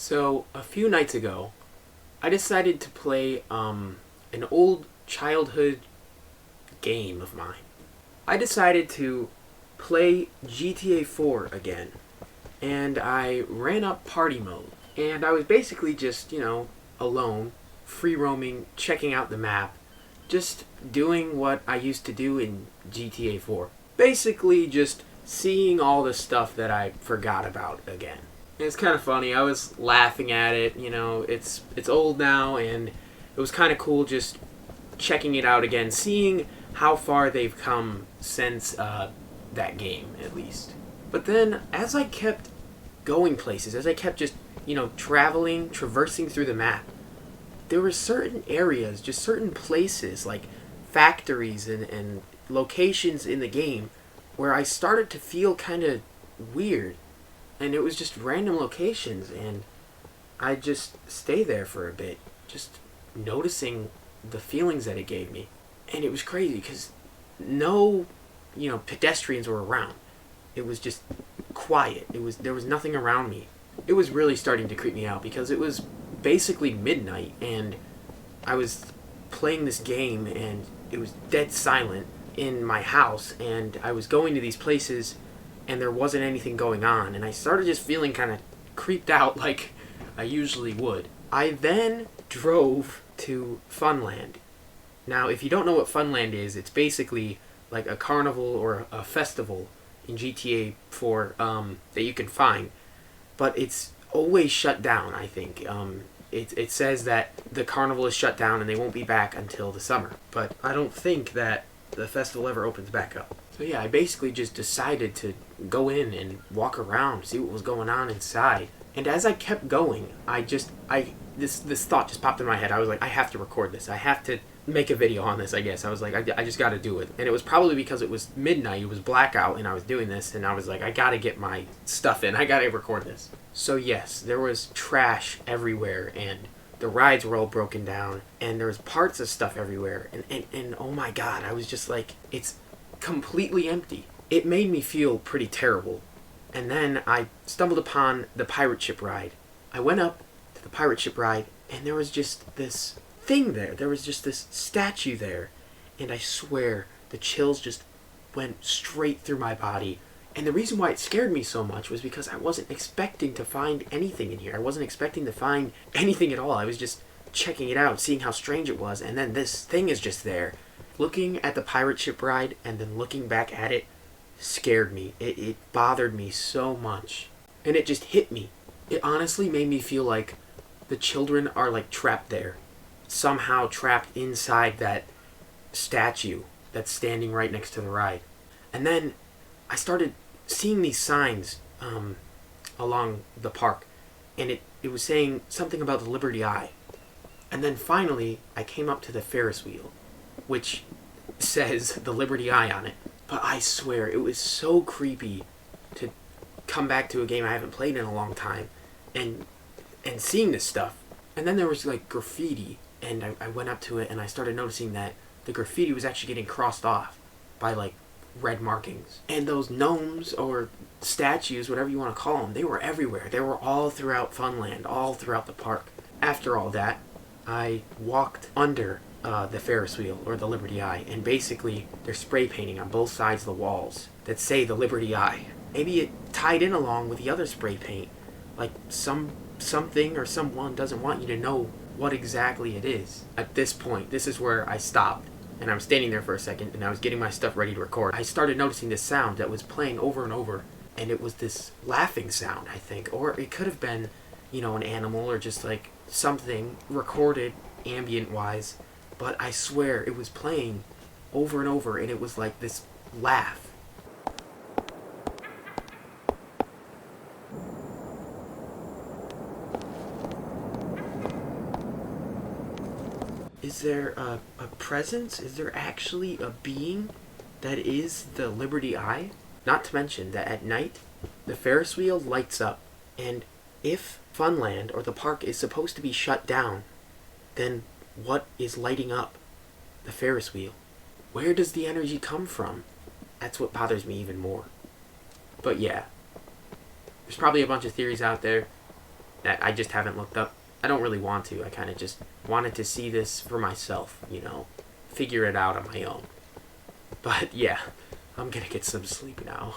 So, a few nights ago, I decided to play an old childhood game of mine. I decided to play GTA 4 again, and I ran up party mode. And I was basically just, alone, free roaming, checking out the map, just doing what I used to do in GTA 4. Basically, just seeing all the stuff that I forgot about again. It's kind of funny. I was laughing at it. It's old now, and it was kind of cool just checking it out again, seeing how far they've come since that game, at least. But then, as I kept going places, as I kept just traveling, traversing through the map, there were certain areas, just certain places, like factories and locations in the game, where I started to feel kind of weird. And it was just random locations, and I'd just stay there for a bit, just noticing the feelings that it gave me. And it was crazy, because no, pedestrians were around. It was just quiet. There was nothing around me. It was really starting to creep me out, because it was basically midnight, and I was playing this game, and it was dead silent in my house, and I was going to these places and there wasn't anything going on, and I started just feeling kind of creeped out like I usually would. I then drove to Funland. Now, if you don't know what Funland is, it's basically like a carnival or a festival in GTA 4 that you can find, but it's always shut down, I think. It says that the carnival is shut down and they won't be back until the summer, but I don't think that the festival ever opens back up. So yeah, I basically just decided to go in and walk around, see what was going on inside. And as I kept going, this thought just popped in my head. I was like, I have to record this. I have to make a video on this, I guess. I was like, I just got to do it. And it was probably because it was midnight, it was blackout, and I was doing this, and I was like, I got to get my stuff in. I got to record this. So yes, there was trash everywhere, and the rides were all broken down, and there was parts of stuff everywhere. And oh my god, I was just like, it's completely empty. It made me feel pretty terrible. And then I stumbled upon the pirate ship ride. I went up to the pirate ship ride, and there was just this thing there. There was just this statue there. And I swear, the chills just went straight through my body. And the reason why it scared me so much was because I wasn't expecting to find anything in here. I wasn't expecting to find anything at all. I was just checking it out, seeing how strange it was, and then this thing is just there. Looking at the pirate ship ride and then looking back at it scared me. It bothered me so much. And it just hit me. It honestly made me feel like the children are like trapped there. Somehow trapped inside that statue that's standing right next to the ride. And then I started seeing these signs along the park. And it was saying something about the Liberty Eye. And then finally I came up to the Ferris wheel, which says the Liberty Eye on it. But I swear, it was so creepy to come back to a game I haven't played in a long time and seeing this stuff. And then there was like graffiti, and I went up to it and I started noticing that the graffiti was actually getting crossed off by like red markings. And those gnomes or statues, whatever you want to call them, they were everywhere. They were all throughout Funland, all throughout the park. After all that, I walked under the Ferris wheel or the Liberty Eye, and basically they're spray painting on both sides of the walls that say the Liberty Eye. Maybe it tied in along with the other spray paint, like something or someone doesn't want you to know what exactly it is. At this point, this is where I stopped, and I was standing there for a second, and I was getting my stuff ready to record. I started noticing this sound that was playing over and over, and it was this laughing sound, I think, or it could have been, an animal or just like something recorded ambient-wise. But I swear, it was playing over and over, and it was like this laugh. Is there a presence? Is there actually a being that is the Liberty Eye? Not to mention that at night, the Ferris wheel lights up, and if Funland or the park is supposed to be shut down, then what is lighting up the Ferris wheel? Where does the energy come from? That's what bothers me even more. But yeah, there's probably a bunch of theories out there. that I just haven't looked up. I don't really want to. I kind of just wanted to see this for myself, you know, figure it out on my own. But yeah, I'm gonna get some sleep now.